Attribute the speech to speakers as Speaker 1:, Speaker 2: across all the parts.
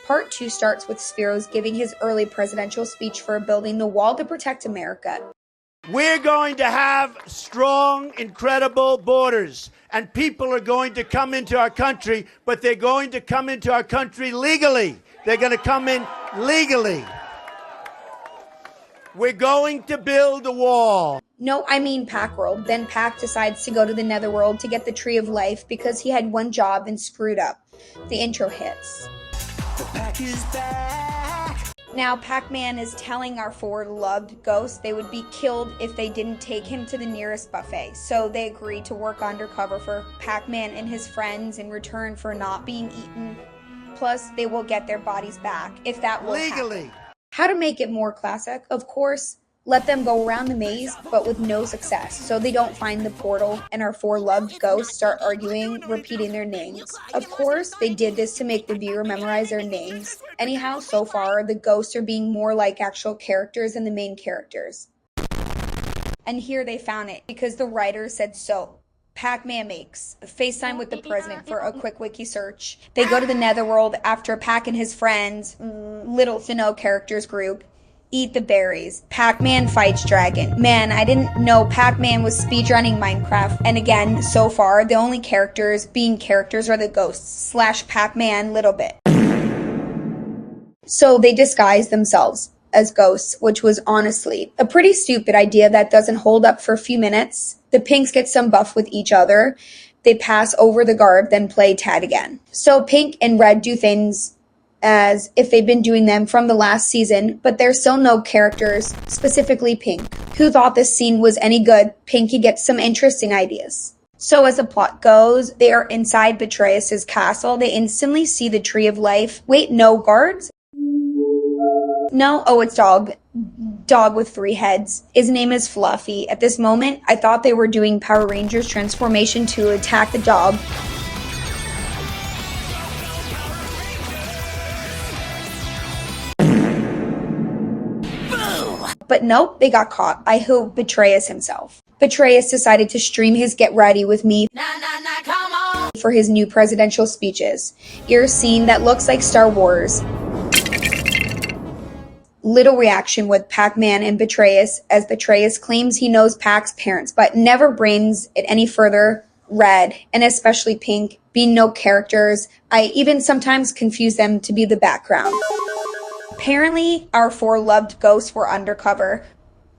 Speaker 1: Part 2 starts with Spiros giving his early presidential speech for building the wall to protect America.
Speaker 2: We're going to have strong, incredible borders, and people are going to come into our country, but they're going to come into our country legally. They're going to come in legally. We're going to build a wall.
Speaker 1: No, I mean Packworld. Then Pac decides to go to the Netherworld to get the Tree of Life because he had one job and screwed up. The intro hits.
Speaker 3: The Pac is back.
Speaker 1: Now Pac-Man is telling our four loved ghosts they would be killed if they didn't take him to the nearest buffet. So they agree to work undercover for Pac-Man and his friends in return for not being eaten. Plus, they will get their bodies back if that will
Speaker 2: Legally.
Speaker 1: happen. How to make it more classic? Of course, let them go around the maze, but with no success, so they don't find the portal, and our four loved ghosts start arguing, repeating their names. Of course, they did this to make the viewer memorize their names. Anyhow, so far, the ghosts are being more like actual characters than the main characters. And here they found it, because the writer said so. Pac-Man makes a FaceTime with the president for a quick wiki search. They go to the Netherworld after Pac and his friends, little to no characters group, eat the berries. Pac-Man fights Dragon. Man, I didn't know Pac-Man was speedrunning Minecraft. And again, so far, the only characters being characters are the ghosts / Pac-Man little bit. So they disguise themselves as ghosts, which was honestly a pretty stupid idea that doesn't hold up for a few minutes. The Pinks get some buff with each other. They pass over the guard, then play tag again. So Pink and Red do things as if they've been doing them from the last season, but there's still no characters, specifically Pink. Who thought this scene was any good? Pinky gets some interesting ideas. So as the plot goes, they are inside Betrayus's castle. They instantly see the Tree of Life. Wait, no guards? No, oh, it's Dog with 3 heads. His name is Fluffy. At this moment, I thought they were doing Power Rangers transformation to attack the dog. But nope, they got caught. I hope Betrayus himself. Betrayus decided to stream his Get Ready With Me
Speaker 3: Come on.
Speaker 1: for his new presidential speeches. Here's a scene that looks like Star Wars. Little reaction with Pac-Man and Betrayus, as Betrayus claims he knows Pac's parents, but never brings it any further. Red, and especially Pink, being no characters, I even sometimes confuse them to be the background. Apparently, our 4 loved ghosts were undercover.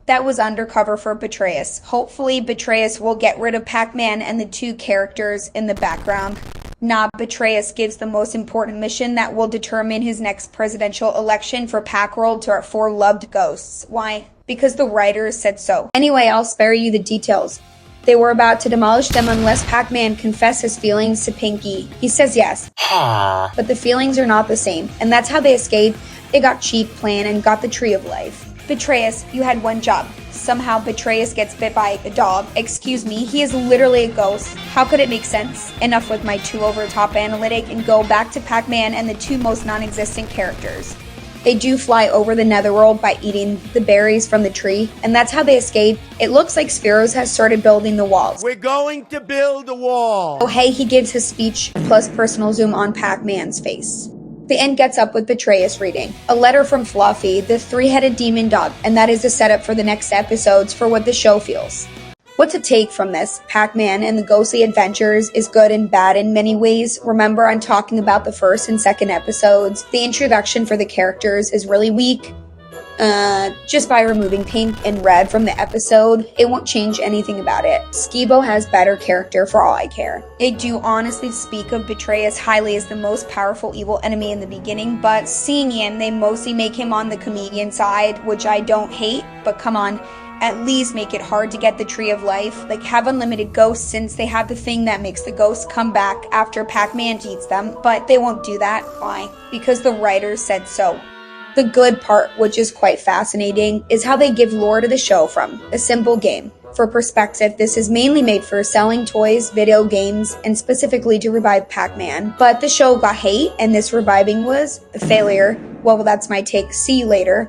Speaker 1: That was undercover for Betrayus. Hopefully, Betrayus will get rid of Pac-Man and the 2 characters in the background. Nah, Betrayus gives the most important mission that will determine his next presidential election for Packworld to our 4 loved ghosts. Why? Because the writers said so. Anyway, I'll spare you the details. They were about to demolish them unless Pac-Man confessed his feelings to Pinky. He says yes. But the feelings are not the same, and that's how they escaped. They got cheap plan and got the Tree of Life. Betrayus, you had one job. Somehow Betrayus gets bit by a dog. Excuse me, he is literally a ghost. How could it make sense? Enough with my too over top analytic and go back to Pac-Man and the 2 most non-existent characters. They do fly over the Netherworld by eating the berries from the tree, and that's how they escape. It looks like Spiros has started building the walls.
Speaker 2: We're going to build a wall.
Speaker 1: Oh hey, he gives his speech plus personal zoom on Pac-Man's face. The end gets up with Betrayus reading a letter from Fluffy, the 3-headed demon dog, and that is the setup for the next episodes for what the show feels. What to take from this? Pac-Man and the ghostly adventures is good and bad in many ways. Remember, I'm talking about the first and second episodes. The introduction for the characters is really weak. Just by removing Pink and Red from the episode, it won't change anything about it. Skibo has better character for all I care. They do honestly speak of Betrayus highly as the most powerful evil enemy in the beginning, but seeing him, they mostly make him on the comedian side, which I don't hate, but come on, at least make it hard to get the Tree of Life. Like, have unlimited ghosts since they have the thing that makes the ghosts come back after Pac-Man eats them, but they won't do that. Why? Because the writers said so. The good part, which is quite fascinating, is how they give lore to the show from a simple game. For perspective, this is mainly made for selling toys, video games, and specifically to revive Pac-Man. But the show got hate, and this reviving was a failure. Well, that's my take. See you later.